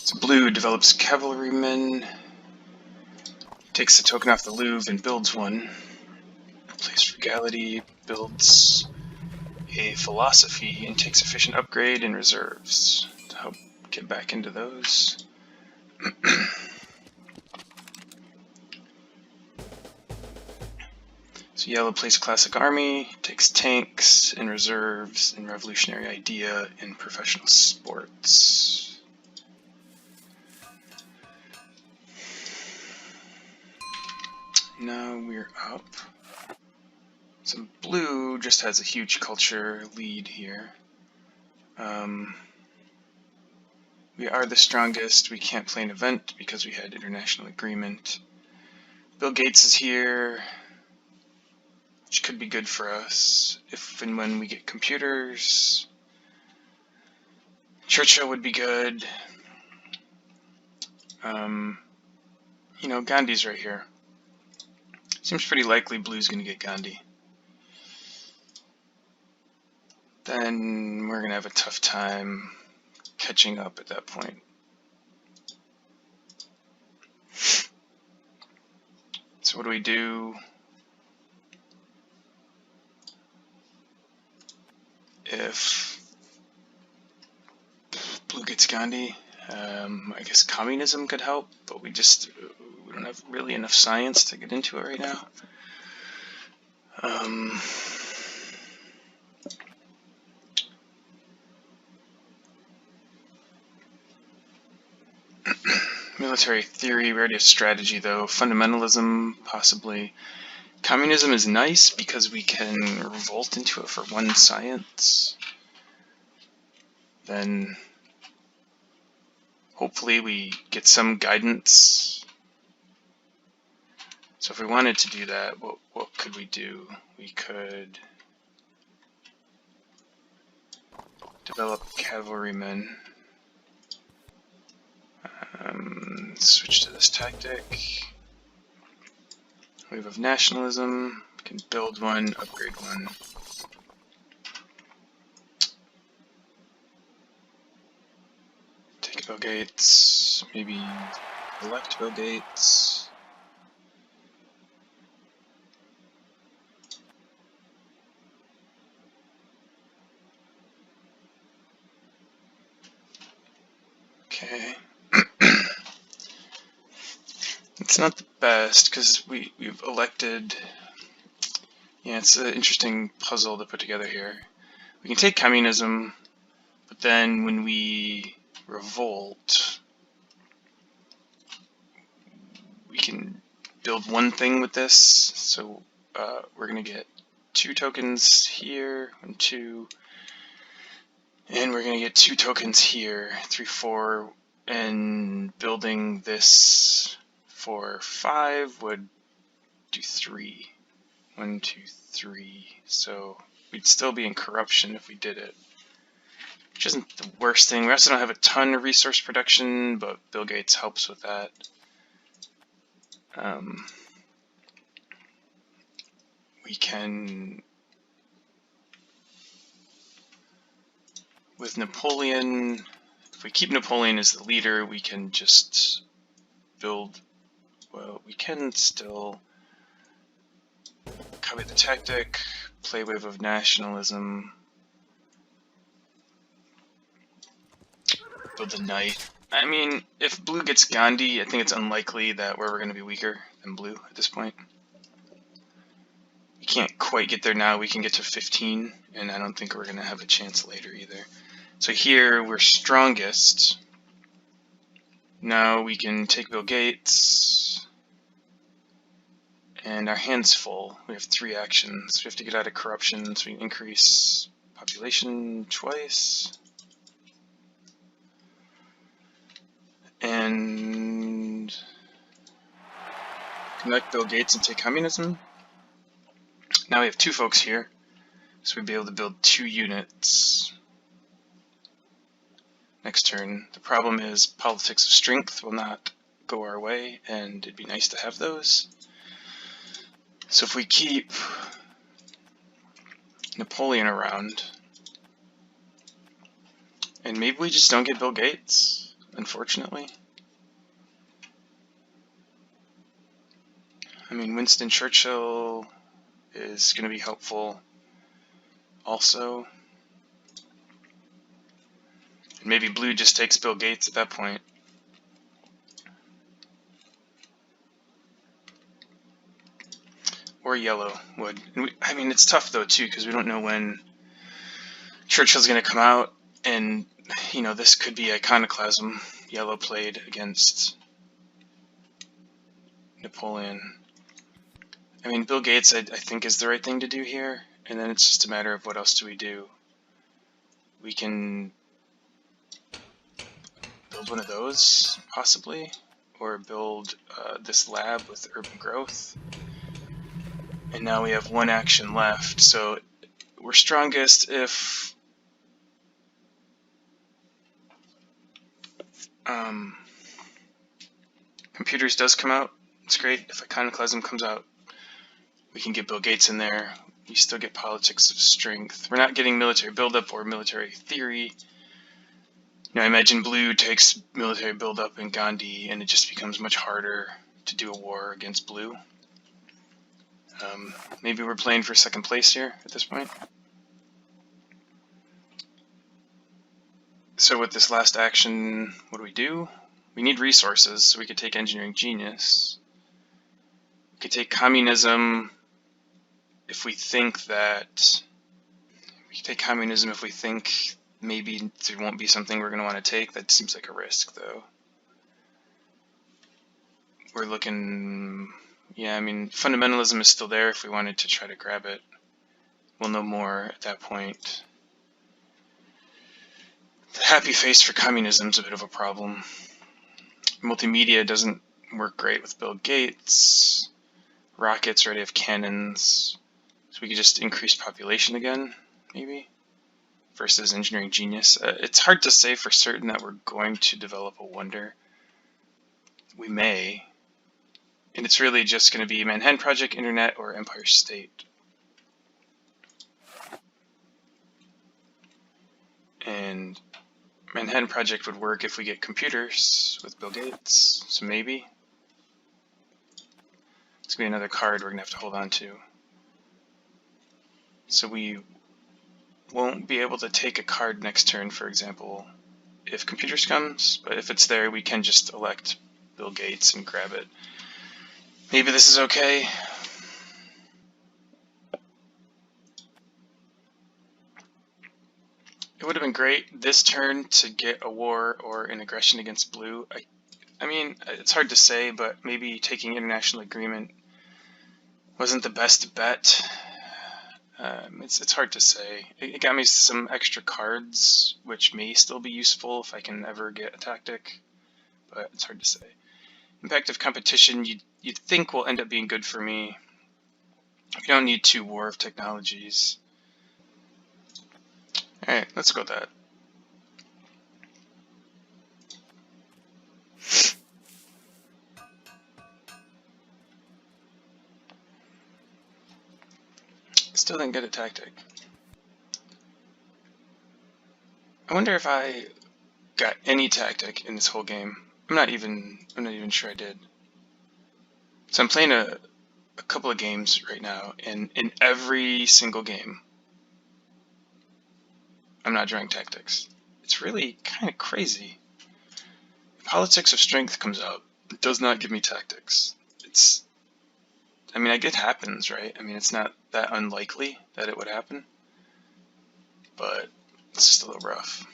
So blue develops cavalrymen, takes a token off the Louvre and builds one. Plays frugality, builds a philosophy, and takes efficient upgrade and reserves to help get back into those. So yellow plays classic army, takes tanks and reserves and revolutionary idea in professional sports. Now we're up. So blue just has a huge culture lead here. We are the strongest. We can't play an event because we had international agreement. Bill Gates is here, which could be good for us if and when we get computers. Churchill would be good. You know, Gandhi's right here. Seems pretty likely blue's going to get Gandhi. Then we're going to have a tough time catching up at that point. So what do we do? If blue gets Gandhi, I guess communism could help, but we don't have really enough science to get into it right now. Military theory, we already have strategy though. Fundamentalism, possibly. Communism is nice because we can revolt into it for one science. Then hopefully we get some guidance. So if we wanted to do that, what could we do? We could develop cavalrymen. Switch to this tactic. Wave of nationalism. We can build one, upgrade one. Take Bill Gates. Maybe elect Bill Gates. Okay. It's not the best because we've elected. Yeah, it's an interesting puzzle to put together here. We can take communism, but then when we revolt, we can build one thing with this. So we're gonna get 2 tokens here, 1, 2, and we're gonna get 2 tokens here, 3, 4, and building this for 5 would do 3. 1, 2, 3. So we'd still be in corruption if we did it, which isn't the worst thing. We also don't have a ton of resource production, but Bill Gates helps with that. We can, with Napoleon, if we keep Napoleon as the leader, we can just build, well, we can still copy the tactic, play wave of nationalism, build the knight. I mean, if blue gets Gandhi, I think it's unlikely that we're going to be weaker than blue at this point. We can't quite get there now. We can get to 15, and I don't think we're going to have a chance later either. So here we're strongest. Now we can take Bill Gates, and our hand's full. We have 3 actions. We have to get out of corruption, so we can increase population twice. And connect Bill Gates and take communism. Now we have 2 folks here, so we'd be able to build 2 units. Next turn. The problem is politics of strength will not go our way, and it'd be nice to have those. So if we keep Napoleon around, and maybe we just don't get Bill Gates. unfortunately. I mean, Winston Churchill is going to be helpful also. And maybe blue just takes Bill Gates at that point. Or yellow would. And I mean, it's tough though too, because we don't know when Churchill's going to come out, and you know, this could be iconoclasm. Yellow played against Napoleon. I mean, Bill Gates, I think, is the right thing to do here, and then it's just a matter of what else do we do. We can build one of those, possibly, or build this lab with urban growth. And now we have one action left, so we're strongest if computers does come out. It's great. If iconoclasm comes out, we can get Bill Gates in there. We still get politics of strength. We're not getting military buildup or military theory. You know, I imagine blue takes military buildup in Gandhi, and it just becomes much harder to do a war against blue. Maybe we're playing for second place here at this point. So with this last action, what do? We need resources, so we could take engineering genius. We could take communism if we think that... We could take communism if we think maybe there won't be something we're going to want to take. That seems like a risk, though. We're looking... Yeah, I mean, fundamentalism is still there if we wanted to try to grab it. We'll know more at that point. The happy face for communism is a bit of a problem. Multimedia doesn't work great with Bill Gates. Rockets already have cannons. So we could just increase population again, maybe, versus engineering genius. It's hard to say for certain that we're going to develop a wonder. We may. And it's really just going to be Manhattan Project, Internet, or Empire State. And Manhattan Project would work if we get computers with Bill Gates, so maybe. It's going to be another card we're going to have to hold on to. So we won't be able to take a card next turn, for example, if computers comes, but if it's there, we can just elect Bill Gates and grab it. Maybe this is okay. It would have been great this turn to get a war or an aggression against blue. I mean, it's hard to say, but maybe taking international agreement wasn't the best bet. It's hard to say. It got me some extra cards, which may still be useful if I can ever get a tactic, but it's hard to say. Impact of competition, you'd think will end up being good for me. We don't need 2 War of Technologies. Alright, let's go with that. Still didn't get a tactic. I wonder if I got any tactic in this whole game. I'm not even sure I did. So I'm playing a couple of games right now, and in every single game, I'm not drawing tactics. It's really kind of crazy. Politics of Strength comes out. It does not give me tactics. I mean, it happens, right? I mean, it's not that unlikely that it would happen, but it's just a little rough.